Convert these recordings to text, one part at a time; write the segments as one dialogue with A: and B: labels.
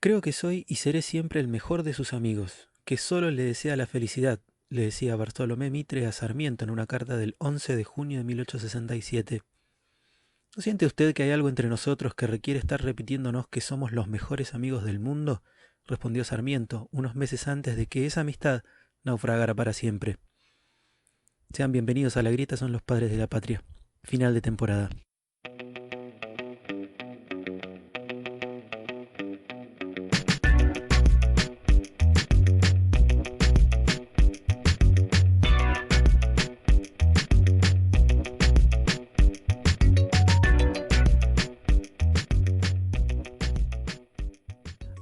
A: Creo que soy y seré siempre el mejor de sus amigos, que solo le desea la felicidad, le decía Bartolomé Mitre a Sarmiento en una carta del 11 de junio de 1867. ¿No siente usted que hay algo entre nosotros que requiere estar repitiéndonos que somos los mejores amigos del mundo? Respondió Sarmiento unos meses antes de que esa amistad naufragara para siempre. Sean bienvenidos a La Grieta son los padres de la patria. Final de temporada.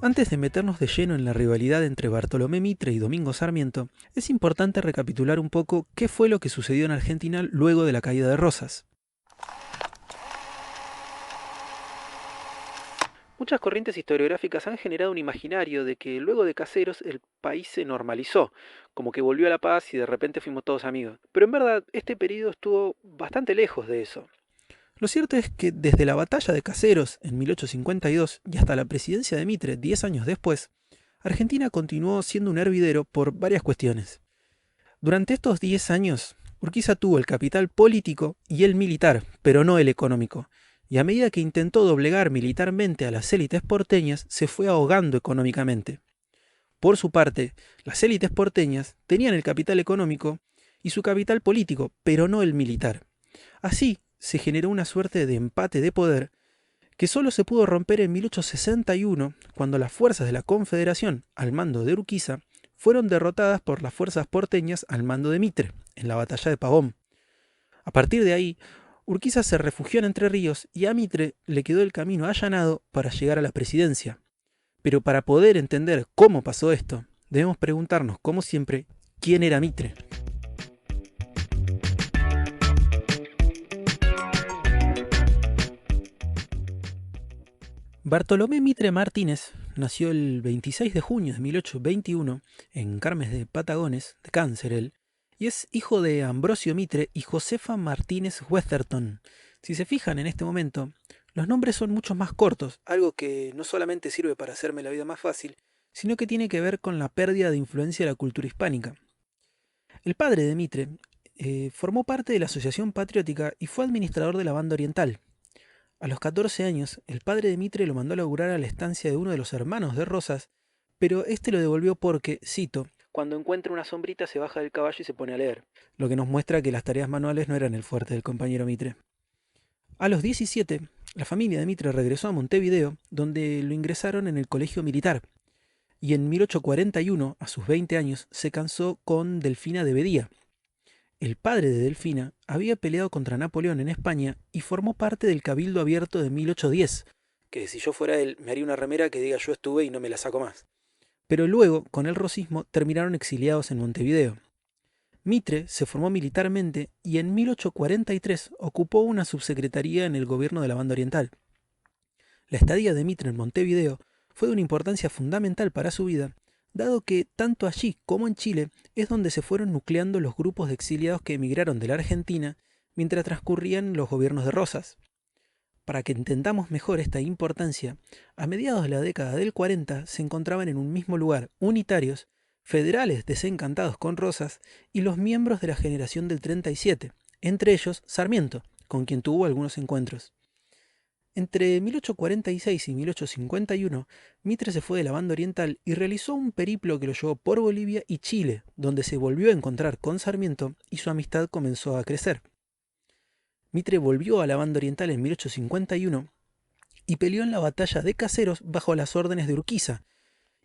A: Antes de meternos de lleno en la rivalidad entre Bartolomé Mitre y Domingo Sarmiento, es importante recapitular un poco qué fue lo que sucedió en Argentina luego de la caída de Rosas. Muchas corrientes historiográficas han generado un imaginario de que luego de Caseros el país se normalizó, como que volvió a la paz y de repente fuimos todos amigos. Pero en verdad este periodo estuvo bastante lejos de eso. Lo cierto es que desde la batalla de Caseros en 1852 y hasta la presidencia de Mitre 10 años después, Argentina continuó siendo un hervidero por varias cuestiones. Durante estos 10 años, Urquiza tuvo el capital político y el militar, pero no el económico, y a medida que intentó doblegar militarmente a las élites porteñas, se fue ahogando económicamente. Por su parte, las élites porteñas tenían el capital económico y su capital político, pero no el militar. Así se generó una suerte de empate de poder que solo se pudo romper en 1861, cuando las fuerzas de la Confederación, al mando de Urquiza, fueron derrotadas por las fuerzas porteñas al mando de Mitre, en la batalla de Pavón. A partir de ahí, Urquiza se refugió en Entre Ríos y a Mitre le quedó el camino allanado para llegar a la presidencia. Pero para poder entender cómo pasó esto, debemos preguntarnos, como siempre, quién era Mitre. Bartolomé Mitre Martínez nació el 26 de junio de 1821 en Carmes de Patagones, de Cáncer él, y es hijo de Ambrosio Mitre y Josefa Martínez Westerton. Si se fijan en este momento, los nombres son mucho más cortos, algo que no solamente sirve para hacerme la vida más fácil, sino que tiene que ver con la pérdida de influencia de la cultura hispánica. El padre de Mitre formó parte de la Asociación Patriótica y fue administrador de la Banda Oriental. A los 14 años, el padre de Mitre lo mandó a laburar a la estancia de uno de los hermanos de Rosas, pero este lo devolvió porque, cito, cuando encuentra una sombrita se baja del caballo y se pone a leer, lo que nos muestra que las tareas manuales no eran el fuerte del compañero Mitre. A los 17, la familia de Mitre regresó a Montevideo, donde lo ingresaron en el colegio militar, y en 1841, a sus 20 años, se casó con Delfina de Bedía. El padre de Delfina había peleado contra Napoleón en España y formó parte del Cabildo Abierto de 1810, que si yo fuera él me haría una remera que diga yo estuve y no me la saco más. Pero luego, con el rosismo, terminaron exiliados en Montevideo. Mitre se formó militarmente y en 1843 ocupó una subsecretaría en el gobierno de la Banda Oriental. La estadía de Mitre en Montevideo fue de una importancia fundamental para su vida, dado que tanto allí como en Chile es donde se fueron nucleando los grupos de exiliados que emigraron de la Argentina mientras transcurrían los gobiernos de Rosas. Para que entendamos mejor esta importancia, a mediados de la década del 40 se encontraban en un mismo lugar unitarios, federales desencantados con Rosas y los miembros de la generación del 37, entre ellos Sarmiento, con quien tuvo algunos encuentros. Entre 1846 y 1851, Mitre se fue de la Banda Oriental y realizó un periplo que lo llevó por Bolivia y Chile, donde se volvió a encontrar con Sarmiento y su amistad comenzó a crecer. Mitre volvió a la Banda Oriental en 1851 y peleó en la batalla de Caseros bajo las órdenes de Urquiza,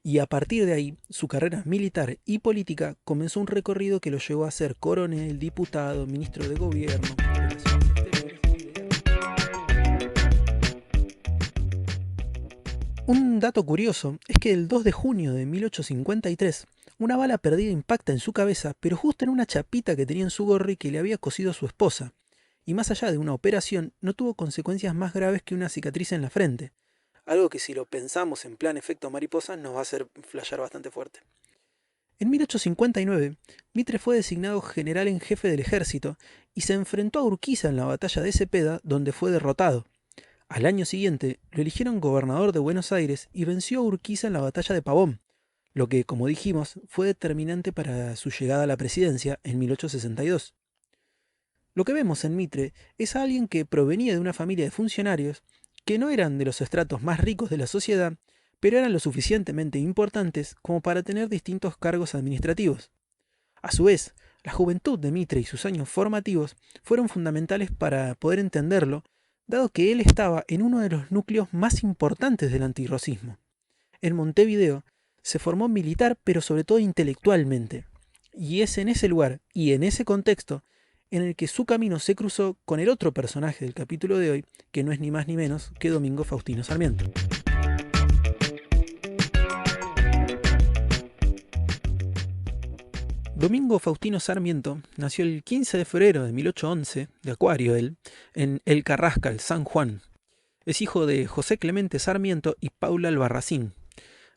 A: y a partir de ahí su carrera militar y política comenzó un recorrido que lo llevó a ser coronel, diputado, ministro de gobierno, relaciones exteriores y de guerra. Un dato curioso es que el 2 de junio de 1853, una bala perdida impacta en su cabeza, pero justo en una chapita que tenía en su gorro y que le había cosido su esposa. Y más allá de una operación, no tuvo consecuencias más graves que una cicatriz en la frente. Algo que si lo pensamos en plan efecto mariposa nos va a hacer flashear bastante fuerte. En 1859, Mitre fue designado general en jefe del ejército y se enfrentó a Urquiza en la batalla de Cepeda, donde fue derrotado. Al año siguiente lo eligieron gobernador de Buenos Aires y venció a Urquiza en la batalla de Pavón, lo que, como dijimos, fue determinante para su llegada a la presidencia en 1862. Lo que vemos en Mitre es a alguien que provenía de una familia de funcionarios que no eran de los estratos más ricos de la sociedad, pero eran lo suficientemente importantes como para tener distintos cargos administrativos. A su vez, la juventud de Mitre y sus años formativos fueron fundamentales para poder entenderlo, dado que él estaba en uno de los núcleos más importantes del antirrocismo. En Montevideo se formó militar, pero sobre todo intelectualmente. Y es en ese lugar y en ese contexto en el que su camino se cruzó con el otro personaje del capítulo de hoy, que no es ni más ni menos que Domingo Faustino Sarmiento. Domingo Faustino Sarmiento nació el 15 de febrero de 1811, de Acuario él, en El Carrascal, San Juan. Es hijo de José Clemente Sarmiento y Paula Albarracín.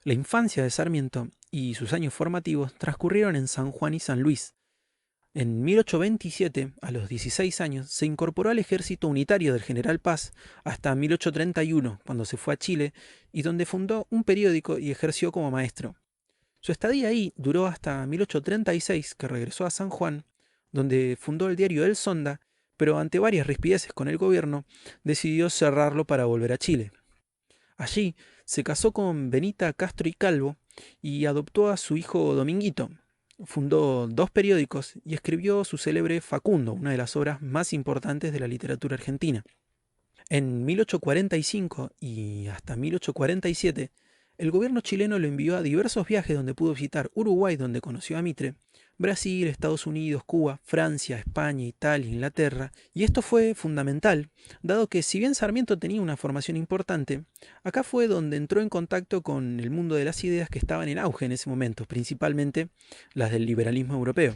A: La infancia de Sarmiento y sus años formativos transcurrieron en San Juan y San Luis. En 1827, a los 16 años, se incorporó al ejército unitario del general Paz hasta 1831, cuando se fue a Chile y donde fundó un periódico y ejerció como maestro. Su estadía ahí duró hasta 1836, que regresó a San Juan, donde fundó el diario El Sonda, pero ante varias rispideces con el gobierno, decidió cerrarlo para volver a Chile. Allí se casó con Benita Castro y Calvo y adoptó a su hijo Dominguito. Fundó 2 periódicos y escribió su célebre Facundo, una de las obras más importantes de la literatura argentina. En 1845 y hasta 1847, el gobierno chileno lo envió a diversos viajes donde pudo visitar Uruguay, donde conoció a Mitre, Brasil, Estados Unidos, Cuba, Francia, España, Italia, Inglaterra, y esto fue fundamental, dado que si bien Sarmiento tenía una formación importante, acá fue donde entró en contacto con el mundo de las ideas que estaban en auge en ese momento, principalmente las del liberalismo europeo.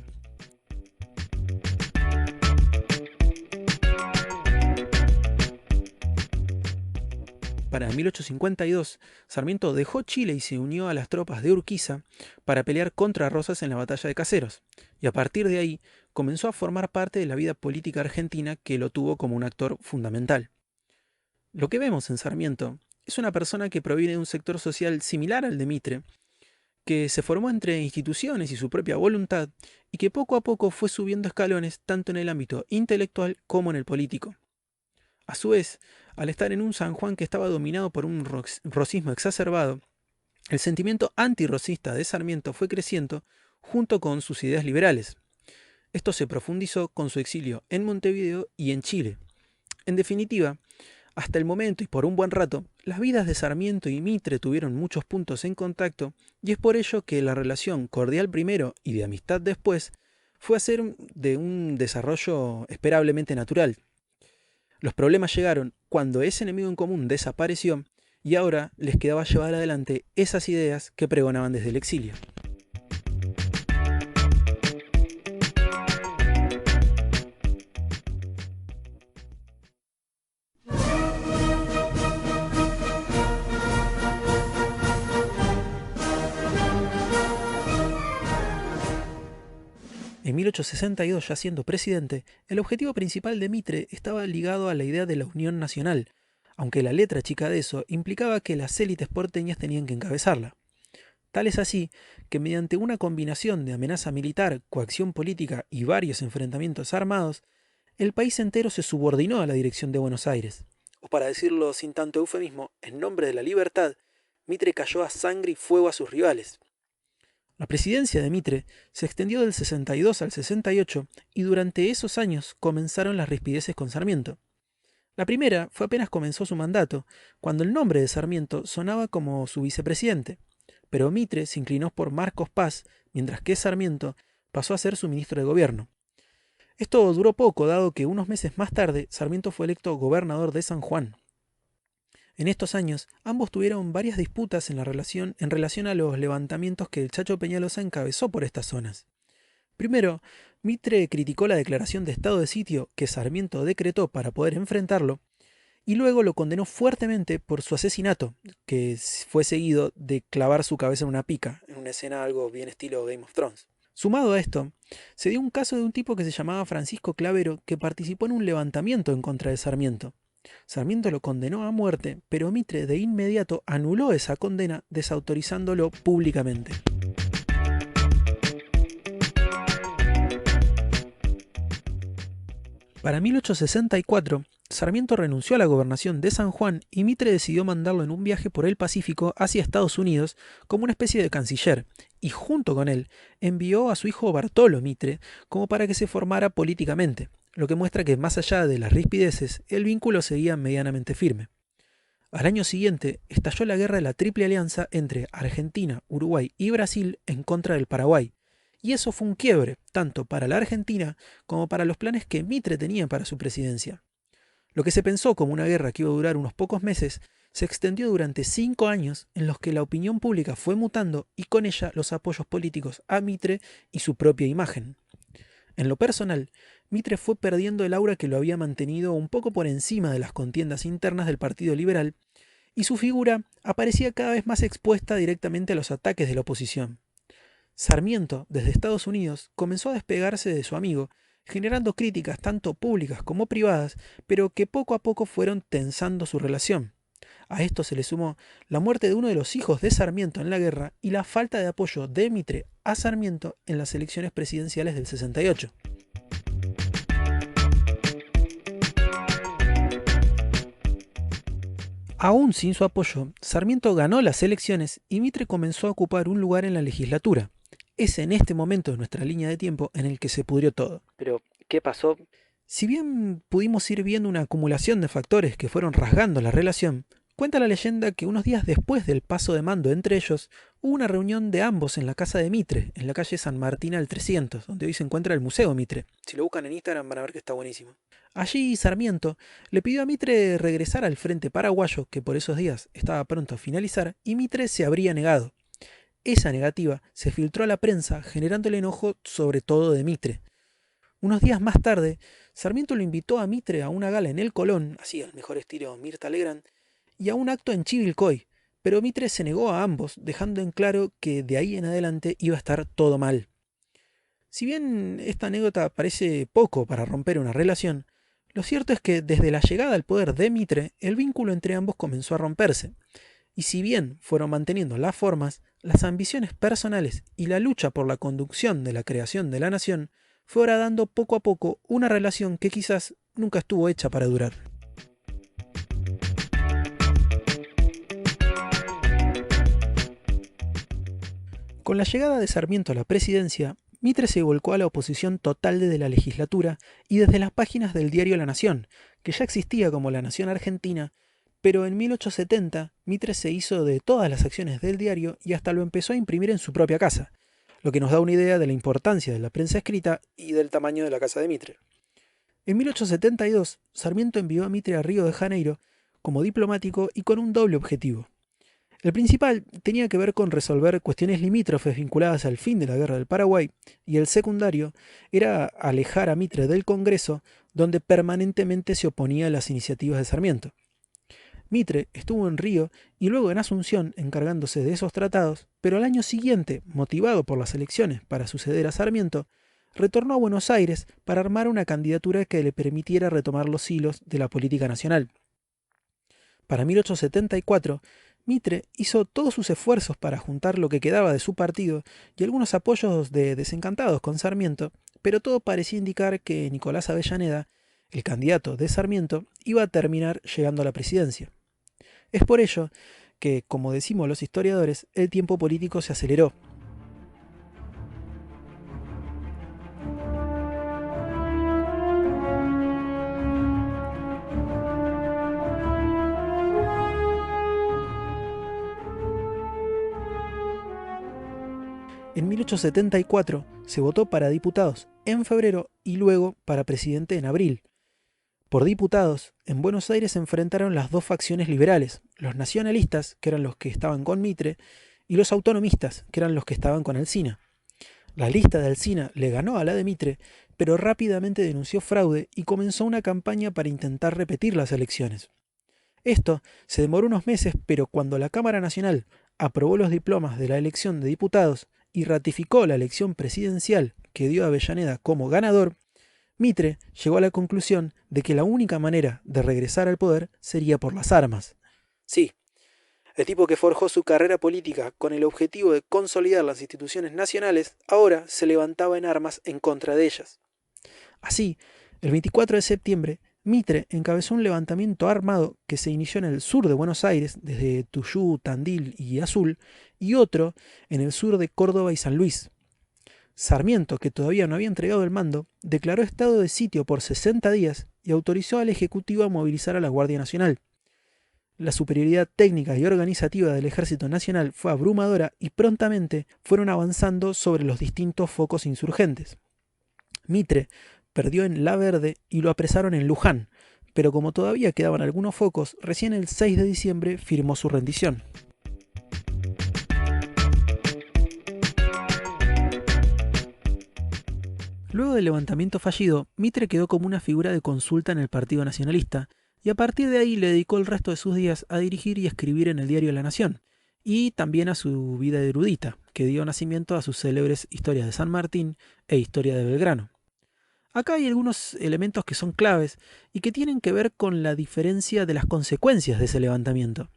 A: Para 1852, Sarmiento dejó Chile y se unió a las tropas de Urquiza para pelear contra Rosas en la batalla de Caseros, y a partir de ahí comenzó a formar parte de la vida política argentina que lo tuvo como un actor fundamental. Lo que vemos en Sarmiento es una persona que proviene de un sector social similar al de Mitre, que se formó entre instituciones y su propia voluntad, y que poco a poco fue subiendo escalones tanto en el ámbito intelectual como en el político. A su vez, al estar en un San Juan que estaba dominado por un rosismo exacerbado, el sentimiento antirrosista de Sarmiento fue creciendo junto con sus ideas liberales. Esto se profundizó con su exilio en Montevideo y en Chile. En definitiva, hasta el momento y por un buen rato, las vidas de Sarmiento y Mitre tuvieron muchos puntos en contacto y es por ello que la relación cordial primero y de amistad después fue a ser de un desarrollo esperablemente natural. Los problemas llegaron cuando ese enemigo en común desapareció y ahora les quedaba llevar adelante esas ideas que pregonaban desde el exilio. En 1862, ya siendo presidente, el objetivo principal de Mitre estaba ligado a la idea de la Unión Nacional, aunque la letra chica de eso implicaba que las élites porteñas tenían que encabezarla. Tal es así que mediante una combinación de amenaza militar, coacción política y varios enfrentamientos armados, el país entero se subordinó a la dirección de Buenos Aires. O para decirlo sin tanto eufemismo, en nombre de la libertad, Mitre cayó a sangre y fuego a sus rivales. La presidencia de Mitre se extendió del 62 al 68 y durante esos años comenzaron las rispideces con Sarmiento. La primera fue apenas comenzó su mandato, cuando el nombre de Sarmiento sonaba como su vicepresidente, pero Mitre se inclinó por Marcos Paz, mientras que Sarmiento pasó a ser su ministro de gobierno. Esto duró poco, dado que unos meses más tarde Sarmiento fue electo gobernador de San Juan. En estos años, ambos tuvieron varias disputas en relación a los levantamientos que el Chacho Peñalosa encabezó por estas zonas. Primero, Mitre criticó la declaración de estado de sitio que Sarmiento decretó para poder enfrentarlo, y luego lo condenó fuertemente por su asesinato, que fue seguido de clavar su cabeza en una pica, en una escena algo bien estilo Game of Thrones. Sumado a esto, se dio un caso de un tipo que se llamaba Francisco Clavero que participó en un levantamiento en contra de Sarmiento. Sarmiento lo condenó a muerte, pero Mitre de inmediato anuló esa condena desautorizándolo públicamente. Para 1864, Sarmiento renunció a la gobernación de San Juan y Mitre decidió mandarlo en un viaje por el Pacífico hacia Estados Unidos como una especie de canciller, y junto con él envió a su hijo Bartolo Mitre como para que se formara políticamente, lo que muestra que más allá de las rispideces, el vínculo seguía medianamente firme. Al año siguiente estalló la guerra de la Triple Alianza entre Argentina, Uruguay y Brasil en contra del Paraguay, y eso fue un quiebre, tanto para la Argentina como para los planes que Mitre tenía para su presidencia. Lo que se pensó como una guerra que iba a durar unos pocos meses, se extendió durante 5 años en los que la opinión pública fue mutando y con ella los apoyos políticos a Mitre y su propia imagen. En lo personal, Mitre fue perdiendo el aura que lo había mantenido un poco por encima de las contiendas internas del Partido Liberal, y su figura aparecía cada vez más expuesta directamente a los ataques de la oposición. Sarmiento, desde Estados Unidos, comenzó a despegarse de su amigo, generando críticas tanto públicas como privadas, pero que poco a poco fueron tensando su relación. A esto se le sumó la muerte de uno de los hijos de Sarmiento en la guerra y la falta de apoyo de Mitre a Sarmiento en las elecciones presidenciales del 68. Aún sin su apoyo, Sarmiento ganó las elecciones y Mitre comenzó a ocupar un lugar en la legislatura. Es en este momento de nuestra línea de tiempo en el que se pudrió todo. Pero, ¿qué pasó? Si bien pudimos ir viendo una acumulación de factores que fueron rasgando la relación, cuenta la leyenda que unos días después del paso de mando entre ellos, hubo una reunión de ambos en la casa de Mitre, en la calle San Martín al 300, donde hoy se encuentra el Museo Mitre. Si lo buscan en Instagram van a ver que está buenísimo. Allí Sarmiento le pidió a Mitre regresar al frente paraguayo, que por esos días estaba pronto a finalizar, y Mitre se habría negado. Esa negativa se filtró a la prensa, generando el enojo sobre todo de Mitre. Unos días más tarde, Sarmiento lo invitó a Mitre a una gala en el Colón, así al mejor estilo Mirta Legrand, y a un acto en Chivilcoy, pero Mitre se negó a ambos, dejando en claro que de ahí en adelante iba a estar todo mal. Si bien esta anécdota parece poco para romper una relación, lo cierto es que desde la llegada al poder de Mitre, el vínculo entre ambos comenzó a romperse. Y si bien fueron manteniendo las formas, las ambiciones personales y la lucha por la conducción de la creación de la nación fue horadando poco a poco una relación que quizás nunca estuvo hecha para durar. Con la llegada de Sarmiento a la presidencia, Mitre se volcó a la oposición total desde la legislatura y desde las páginas del diario La Nación, que ya existía como La Nación Argentina, pero en 1870 Mitre se hizo de todas las acciones del diario y hasta lo empezó a imprimir en su propia casa, lo que nos da una idea de la importancia de la prensa escrita y del tamaño de la casa de Mitre. En 1872, Sarmiento envió a Mitre a Río de Janeiro como diplomático y con un doble objetivo. El principal tenía que ver con resolver cuestiones limítrofes vinculadas al fin de la Guerra del Paraguay, y el secundario era alejar a Mitre del Congreso, donde permanentemente se oponía a las iniciativas de Sarmiento. Mitre estuvo en Río y luego en Asunción encargándose de esos tratados, pero al año siguiente, motivado por las elecciones para suceder a Sarmiento, retornó a Buenos Aires para armar una candidatura que le permitiera retomar los hilos de la política nacional. Para 1874, Mitre hizo todos sus esfuerzos para juntar lo que quedaba de su partido y algunos apoyos de desencantados con Sarmiento, pero todo parecía indicar que Nicolás Avellaneda, el candidato de Sarmiento, iba a terminar llegando a la presidencia. Es por ello que, como decimos los historiadores, el tiempo político se aceleró. En 1874 se votó para diputados en febrero y luego para presidente en abril. Por diputados, en Buenos Aires se enfrentaron las dos facciones liberales, los nacionalistas, que eran los que estaban con Mitre, y los autonomistas, que eran los que estaban con Alsina. La lista de Alsina le ganó a la de Mitre, pero rápidamente denunció fraude y comenzó una campaña para intentar repetir las elecciones. Esto se demoró unos meses, pero cuando la Cámara Nacional aprobó los diplomas de la elección de diputados y ratificó la elección presidencial que dio a Avellaneda como ganador, Mitre llegó a la conclusión de que la única manera de regresar al poder sería por las armas. Sí, el tipo que forjó su carrera política con el objetivo de consolidar las instituciones nacionales, ahora se levantaba en armas en contra de ellas. Así, el 24 de septiembre, Mitre encabezó un levantamiento armado que se inició en el sur de Buenos Aires, desde Tuyú, Tandil y Azul, y otro en el sur de Córdoba y San Luis. Sarmiento, que todavía no había entregado el mando, declaró estado de sitio por 60 días y autorizó al Ejecutivo a movilizar a la Guardia Nacional. La superioridad técnica y organizativa del Ejército Nacional fue abrumadora y prontamente fueron avanzando sobre los distintos focos insurgentes. Mitre perdió en La Verde y lo apresaron en Luján, pero como todavía quedaban algunos focos, recién el 6 de diciembre firmó su rendición. Luego del levantamiento fallido, Mitre quedó como una figura de consulta en el Partido Nacionalista, y a partir de ahí le dedicó el resto de sus días a dirigir y escribir en el diario La Nación, y también a su vida erudita, que dio nacimiento a sus célebres Historias de San Martín e Historia de Belgrano. Acá hay algunos elementos que son claves y que tienen que ver con la diferencia de las consecuencias de ese levantamiento.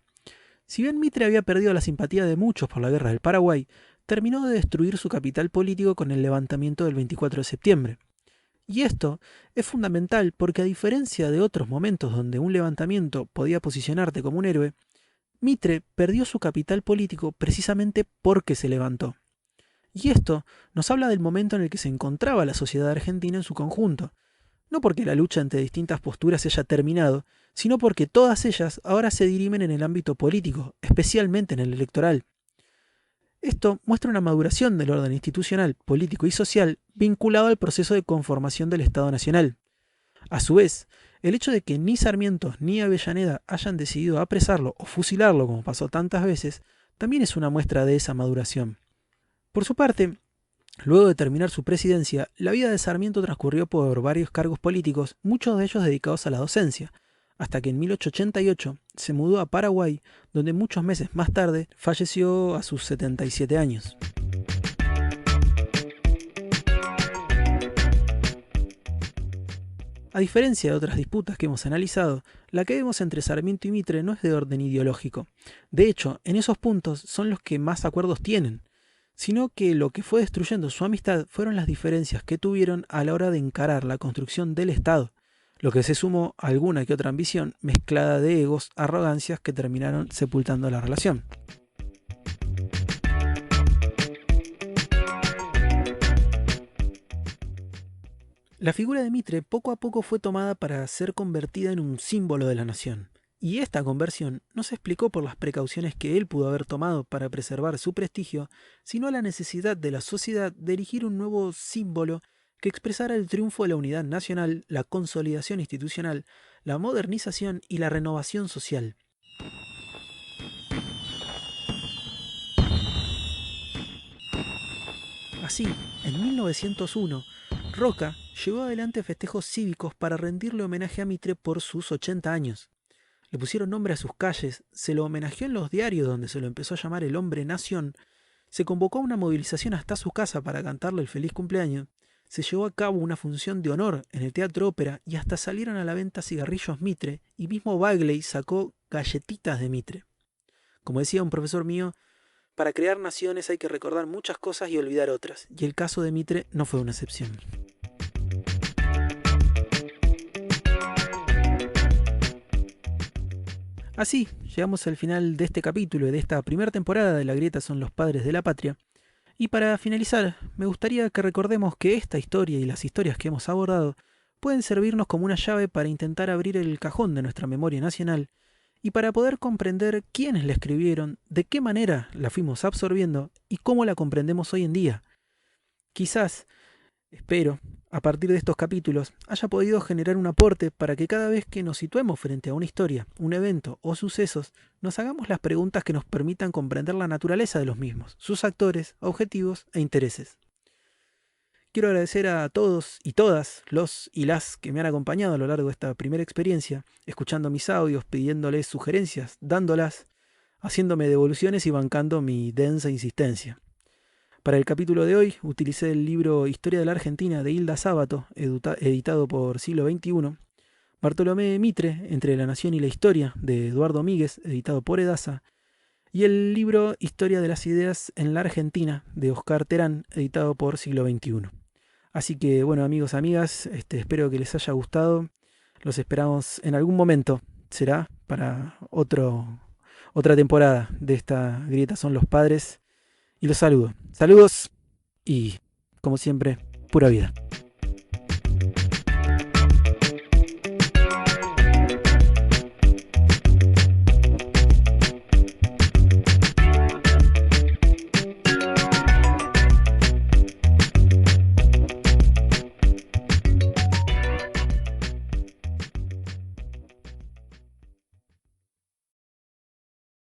A: Si bien Mitre había perdido la simpatía de muchos por la guerra del Paraguay, terminó de destruir su capital político con el levantamiento del 24 de septiembre. Y esto es fundamental porque a diferencia de otros momentos donde un levantamiento podía posicionarte como un héroe, Mitre perdió su capital político precisamente porque se levantó. Y esto nos habla del momento en el que se encontraba la sociedad argentina en su conjunto, no porque la lucha entre distintas posturas haya terminado, sino porque todas ellas ahora se dirimen en el ámbito político, especialmente en el electoral. Esto muestra una maduración del orden institucional, político y social vinculado al proceso de conformación del Estado Nacional. A su vez, el hecho de que ni Sarmiento ni Avellaneda hayan decidido apresarlo o fusilarlo como pasó tantas veces, también es una muestra de esa maduración. Por su parte, luego de terminar su presidencia, la vida de Sarmiento transcurrió por varios cargos políticos, muchos de ellos dedicados a la docencia, hasta que en 1888 se mudó a Paraguay, donde muchos meses más tarde falleció a sus 77 años. A diferencia de otras disputas que hemos analizado, la que vemos entre Sarmiento y Mitre no es de orden ideológico. De hecho, en esos puntos son los que más acuerdos tienen, sino que lo que fue destruyendo su amistad fueron las diferencias que tuvieron a la hora de encarar la construcción del Estado, lo que se sumó a alguna que otra ambición mezclada de egos, arrogancias que terminaron sepultando la relación. La figura de Mitre poco a poco fue tomada para ser convertida en un símbolo de la nación. Y esta conversión no se explicó por las precauciones que él pudo haber tomado para preservar su prestigio, sino a la necesidad de la sociedad de erigir un nuevo símbolo que expresara el triunfo de la unidad nacional, la consolidación institucional, la modernización y la renovación social. Así, en 1901, Roca llevó adelante festejos cívicos para rendirle homenaje a Mitre por sus 80 años. Le pusieron nombre a sus calles, se lo homenajeó en los diarios donde se lo empezó a llamar el hombre nación, se convocó a una movilización hasta su casa para cantarle el feliz cumpleaños, se llevó a cabo una función de honor en el Teatro Ópera y hasta salieron a la venta cigarrillos Mitre y mismo Bagley sacó galletitas de Mitre. Como decía un profesor mío, para crear naciones hay que recordar muchas cosas y olvidar otras, y el caso de Mitre no fue una excepción. Así, llegamos al final de este capítulo y de esta primera temporada de La Grieta son los padres de la patria. Y para finalizar, me gustaría que recordemos que esta historia y las historias que hemos abordado pueden servirnos como una llave para intentar abrir el cajón de nuestra memoria nacional y para poder comprender quiénes la escribieron, de qué manera la fuimos absorbiendo y cómo la comprendemos hoy en día. Quizás, espero, a partir de estos capítulos, haya podido generar un aporte para que cada vez que nos situemos frente a una historia, un evento o sucesos, nos hagamos las preguntas que nos permitan comprender la naturaleza de los mismos, sus actores, objetivos e intereses. Quiero agradecer a todos y todas los y las que me han acompañado a lo largo de esta primera experiencia, escuchando mis audios, pidiéndoles sugerencias, dándolas, haciéndome devoluciones y bancando mi densa insistencia. Para el capítulo de hoy utilicé el libro Historia de la Argentina de Hilda Sábato, editado por Siglo XXI. Bartolomé Mitre, Entre la Nación y la Historia, de Eduardo Míguez, editado por Edasa. Y el libro Historia de las Ideas en la Argentina, de Oscar Terán, editado por Siglo XXI. Así que, bueno, amigos, amigas, espero que les haya gustado. Los esperamos en algún momento. Será para otra temporada de esta Grieta son los padres. Y los saludo. Saludos y, como siempre, pura vida.